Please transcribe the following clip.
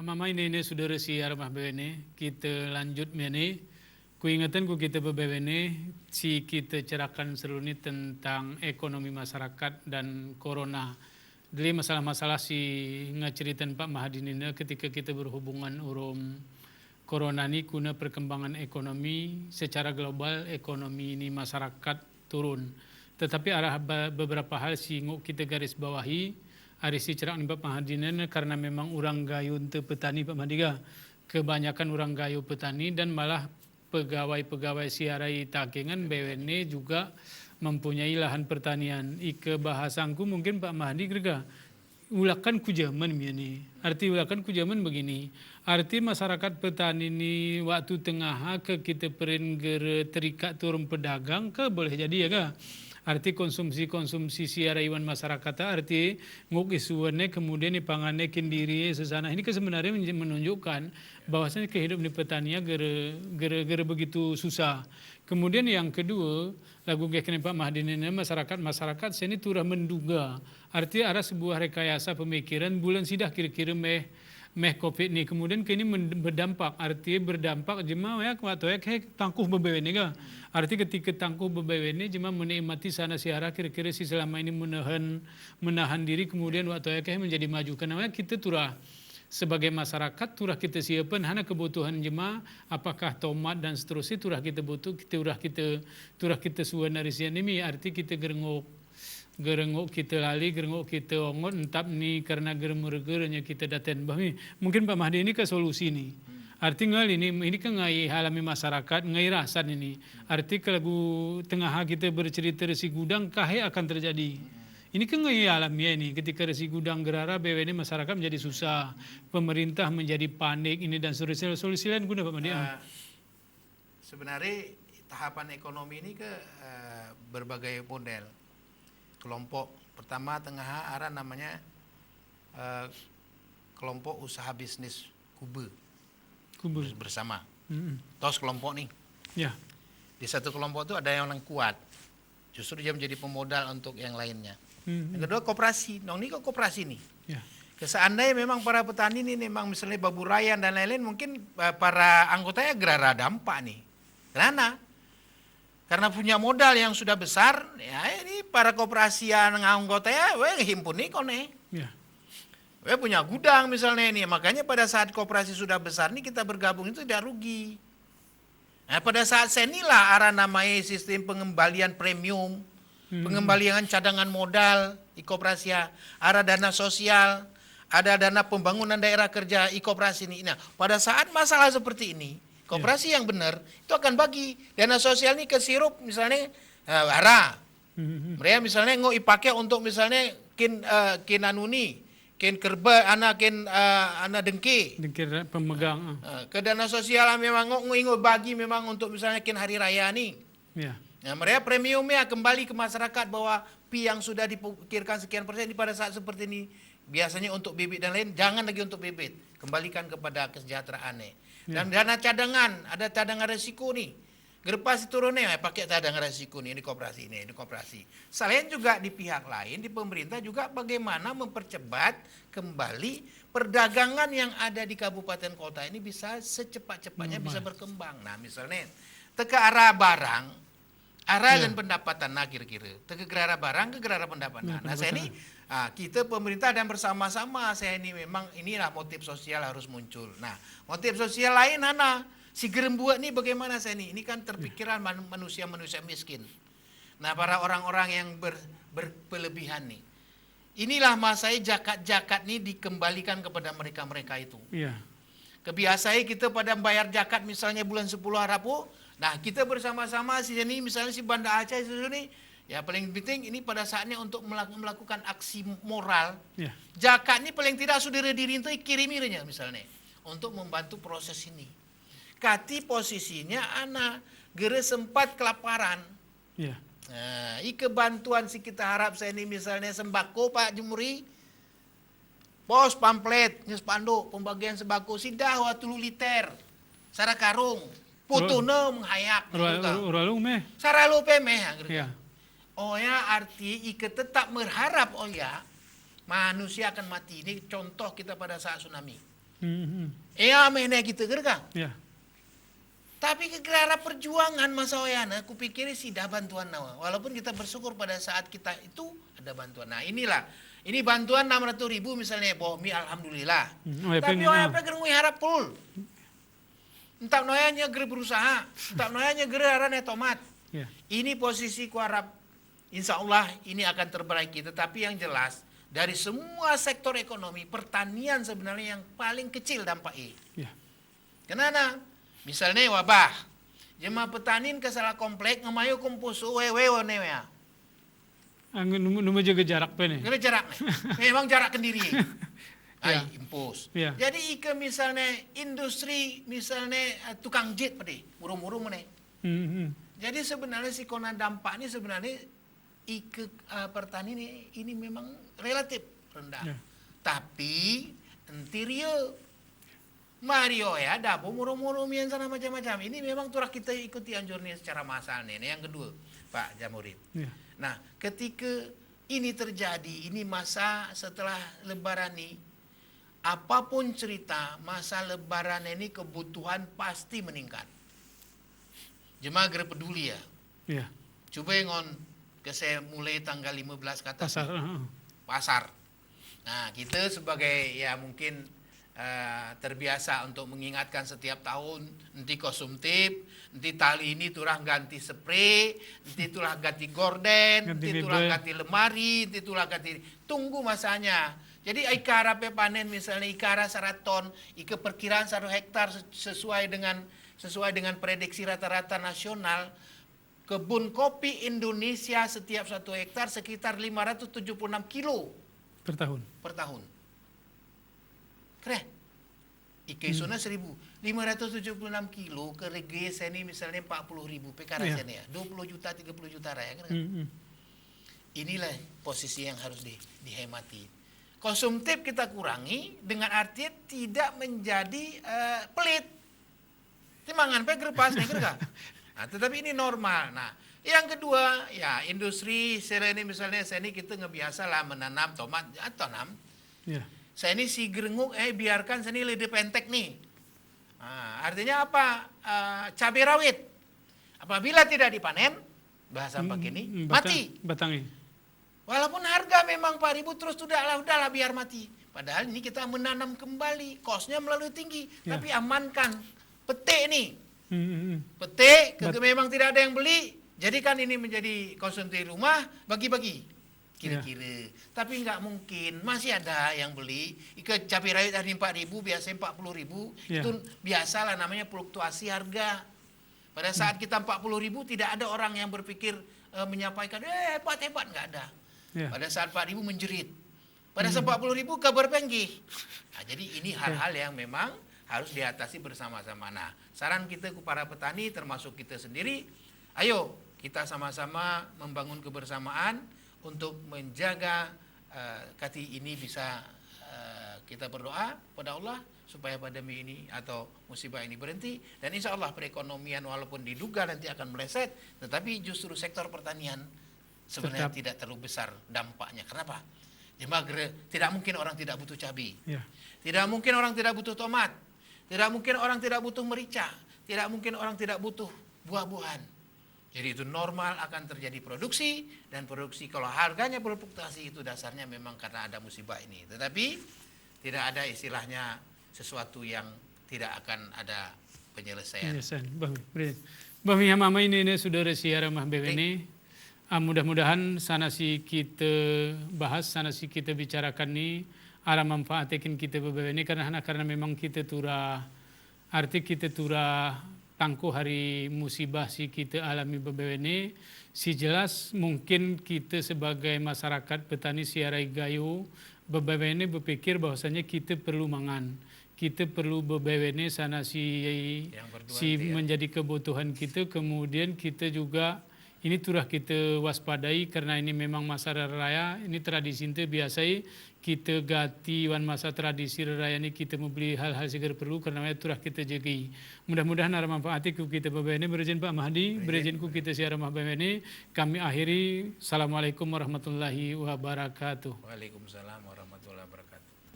Mama ini sudah resi armah bewene, kita lanjut mene. Ku ingatan ku kita berbewene, si kita cerahkan seru ini tentang ekonomi masyarakat dan corona. Jadi masalah-masalah si ngaceritan Pak Mahadin ini ketika kita berhubungan urum corona ini kuna perkembangan ekonomi secara global, ekonomi ini masyarakat turun. Tetapi arah beberapa hal si kita garis bawahi, hari si cerak ni Pak Mahadinan karena memang orang gayu untuk petani Pak Mahdiga. Kebanyakan orang gayu petani dan malah pegawai-pegawai siarai takengan BWN juga mempunyai lahan pertanian. Ike bahasanku mungkin Pak Mahdi gerga. Ulakan ku zaman ini. Arti ulakan ku zaman begini. Arti masyarakat petani ini waktu tengah ke kita perin terikat turun pedagang ke boleh jadi ya ga. Arti konsumsi siaraiwan masyarakat arti nguk isuannya kemudian dipangannya kendiri sesana ini sebenarnya menunjukkan bahwasanya kehidupan di petania gara begitu susah. Kemudian yang kedua lagu gekene Pak Mahdin ini masyarakat sini turah menduga arti ada sebuah rekayasa pemikiran bulan sidah kira-kira meh COVID ni kemudian kini berdampak artinya berdampak jema ya waktu ya tangkuh bebewen ga arti ketika tangkuh bebewen ni jema menikmati sana siara kira-kira si selama ini menahan diri kemudian waktu ya menjadi maju karena kita turah sebagai masyarakat turah kita siapkan hanya kebutuhan jema apakah tomat dan seterusnya turah kita butuh turah kita suan dari ini arti kita gerengok kita lali, gerengok kita ongot, entap ni karena geremur-gerenya kita daten bahmi. Mungkin Pak Mahdi ini ke solusi ni. Arti ini kan ngai halami masyarakat, ngai rasan ini. Arti kalau tengah kita bercerita resi gudang, kahe akan terjadi. Ini kan ngai alami ini. Ketika resi gudang gerara, BW ini masyarakat menjadi susah. Pemerintah menjadi panik ini dan seterusnya. Solusi lain guna Pak Mahdi. Sebenarnya tahapan ekonomi ini ke berbagai model. Kelompok pertama tengah arah namanya kelompok usaha bisnis Kube bersama. Tos kelompok nih. Ya. Di satu kelompok itu ada yang kuat. Justru dia menjadi pemodal untuk yang lainnya. Yang kedua koperasi. Ini kok koperasi nih. Ya. Seandainya memang para petani ini memang misalnya baburayan dan lain-lain mungkin para anggotanya gerara dampak nih. Karena punya modal yang sudah besar, ya ini para koperasi yang anggota ya, himpun nih kone. Ya. Punya gudang misalnya ini, makanya pada saat koperasi sudah besar nih kita bergabung itu tidak rugi. Nah pada saat senilah arah namanya sistem pengembalian premium, pengembalian cadangan modal di koperasi, arah dana sosial, ada dana pembangunan daerah kerja di koperasi ini. Nah pada saat masalah seperti ini, koperasi yang benar itu akan bagi dana sosial ini ke sirup misalnya mereka misalnya ngo ipakai untuk misalnya kin anuni kin kerba ana dengki pemegang ke dana sosial memang ngo bagi memang untuk misalnya kin hari raya nih. Ya. Nah, mereka premiumnya kembali ke masyarakat bahwa pi yang sudah dipikirkan sekian persen di pada saat seperti ini biasanya untuk bibit dan lain jangan lagi untuk bibit kembalikan kepada kesejahteraannya. Dan dana cadangan, ada cadangan resiko nih. Gerpasi turunnya pakai cadangan resiko nih, ini koperasi. Selain juga di pihak lain, di pemerintah juga bagaimana mempercepat kembali perdagangan yang ada di kabupaten kota ini bisa secepat-cepatnya bisa berkembang. Nah misalnya, teka arah barang, arah dan pendapatan, nah kira-kira. Teka gerara barang ke gerara pendapatan. Nah saya ini, kita pemerintah dan bersama-sama saya ini memang inilah motif sosial harus muncul. Nah motif sosial lain si gerembuat ini bagaimana saya ini kan terpikiran manusia-manusia miskin. Nah para orang-orang yang berlebihan nih. Inilah masanya jakat-jakat ini dikembalikan kepada mereka-mereka itu. Iya. Kebiasaan kita pada bayar zakat misalnya bulan 10 Rabu. Nah kita bersama-sama si sini misalnya si Banda Aceh di sini. Ya paling penting ini pada saatnya untuk melakukan aksi moral. Ya. Zakat ini paling tidak sudah dirintai kiriminya misalnya. Untuk membantu proses ini. Kati posisinya anak gere sempat kelaparan. Ya. Nah, kebantuan si kita harap saya ini misalnya sembako Pak Jumuri. Pos pamflet, spanduk, pembagian sembako sidah waktu liter. Sara karung. Putuna menghayak. Uralung meh. Sara lupe meh. Ya. Oh ya arti ika tetap berharap oh ya manusia akan mati. Ini contoh kita pada saat tsunami. Amene kita gerga. Ya. Tapi kegera perjuangan masa wayana, aku pikir sih dah bantuan nawa. Walaupun kita bersyukur pada saat kita itu ada bantuan. Nah inilah, ini bantuan 600.000 misalnya, bohmi alhamdulillah. Tapi apa gerungui harap pul. Entah noyanya ger berusaha, entah noyanya ger arane tomat. Ya. Ini posisi ku harap, insya Allah ini akan terbaiki. Tetapi yang jelas, dari semua sektor ekonomi, pertanian sebenarnya yang paling kecil dampaknya. Ya. Kenapa? Misalnya wabah, jemaah petani ke salah komplek ngemayu kumpus wewe ya. Numa jaga jarak pe nih. Kena jarak nih. Memang jarak kendiri. Ya. Impus. Ya. Jadi ike misalnya industri misalnya tukang jet pade, murung-murung mana. Jadi sebenarnya si kona dampak ini sebenarnya ike petani ini memang relatif rendah. Ya. Tapi entirio Mario ya, dapo murung-murung yang sana macam-macam. Ini memang turah kita ikuti anjurnya secara massal nih. Yang kedua, Pak Jamurid. Ya. Nah, ketika ini terjadi, ini masa setelah Lebaran ini, apapun cerita, masa Lebaran ini kebutuhan pasti meningkat. Jemaah gerak peduli ya. Ya. Coba ngon ke saya mulai tanggal 15 kata pasar. Nah, kita sebagai ya mungkin terbiasa untuk mengingatkan setiap tahun nanti konsumtif, nanti tali ini turah ganti spray, nanti turah ganti gorden, nanti turah ganti lemari, nanti turah ganti, tunggu masanya. Jadi ikara panen misalnya ikara 100 ton, ike perkiraan 1 hektar sesuai dengan prediksi rata-rata nasional. Kebun kopi Indonesia setiap 1 hektar sekitar 576 kilo per tahun. Keren. Ike isuna 1.576 kilo ke regi seni misalnya 40.000 pekara seni ya. 20 juta 30 juta raya kan. Inilah posisi yang harus dihemati. Konsumtif kita kurangi dengan arti tidak menjadi pelit. Timangan pe gerpas nih gerga. Nah, tetapi ini normal. Nah, yang kedua ya industri seni misalnya seni kita ngebiasa lah menanam tomat atau tanam. Ya. Saya ini si gerenguk, biarkan seni lidi pentek nih. Nah, artinya apa? Cabai rawit. Apabila tidak dipanen, bahasa pakai ini, mati. Batangnya. Walaupun harga memang 4.000 terus udahlah biar mati. Padahal ini kita menanam kembali, kosnya melalui tinggi. Ya. Tapi amankan. Petik nih. Petik, memang tidak ada yang beli. Jadikan ini menjadi konsumsi rumah, bagi-bagi. Kira-kira. Tapi nggak mungkin, masih ada yang beli. Ikan cabai rawit tadi 4.000, biasanya 40.000. Ya. Itu biasalah namanya fluktuasi harga. Pada saat kita 40.000, tidak ada orang yang berpikir menyampaikan, hebat, nggak ada. Ya. Pada saat 4.000 menjerit. Pada saat 40.000 kabar penggih. Nah, jadi ini hal-hal yang memang harus diatasi bersama-sama. Nah, saran kita kepada petani termasuk kita sendiri, ayo kita sama-sama membangun kebersamaan untuk menjaga kati ini bisa kita berdoa pada Allah supaya pandemi ini atau musibah ini berhenti, dan insya Allah perekonomian walaupun diduga nanti akan meleset, tetapi justru sektor pertanian sebenarnya tidak terlalu besar dampaknya. Kenapa? Tidak mungkin orang tidak butuh cabai, tidak mungkin orang tidak butuh tomat, tidak mungkin orang tidak butuh merica, tidak mungkin orang tidak butuh buah-buahan. Jadi itu normal akan terjadi produksi, dan produksi kalau harganya berfluktuasi itu dasarnya memang karena ada musibah ini. Tetapi tidak ada istilahnya sesuatu yang tidak akan ada penyelesaian. Bahmi mama ini saudara siara mah ini mudah-mudahan sana si kita bahas, sana si kita bicarakan ni arah manfaatkan kita beberapa ini karena memang kita turah arti kita turah tangguh hari musibah si kita alami beberapa ini, si jelas mungkin kita sebagai masyarakat petani siarai gayo beberapa ini berpikir bahwasanya kita perlu mangan, kita perlu beberapa ini sana si menjadi kebutuhan kita, kemudian kita juga ini turah kita waspadai karena ini memang masa raya, ini tradisi itu biasanya kita ganti wan masa tradisi raya ini kita membeli hal-hal segar perlu karena turah kita jagai. Mudah-mudahan ada manfaatnya kita beberapa ini berizin Pak Mahdi, berizin kita siara beberapa ini kami akhiri. Assalamualaikum warahmatullahi wabarakatuh. Waalaikumsalam warahmatullahi wabarakatuh.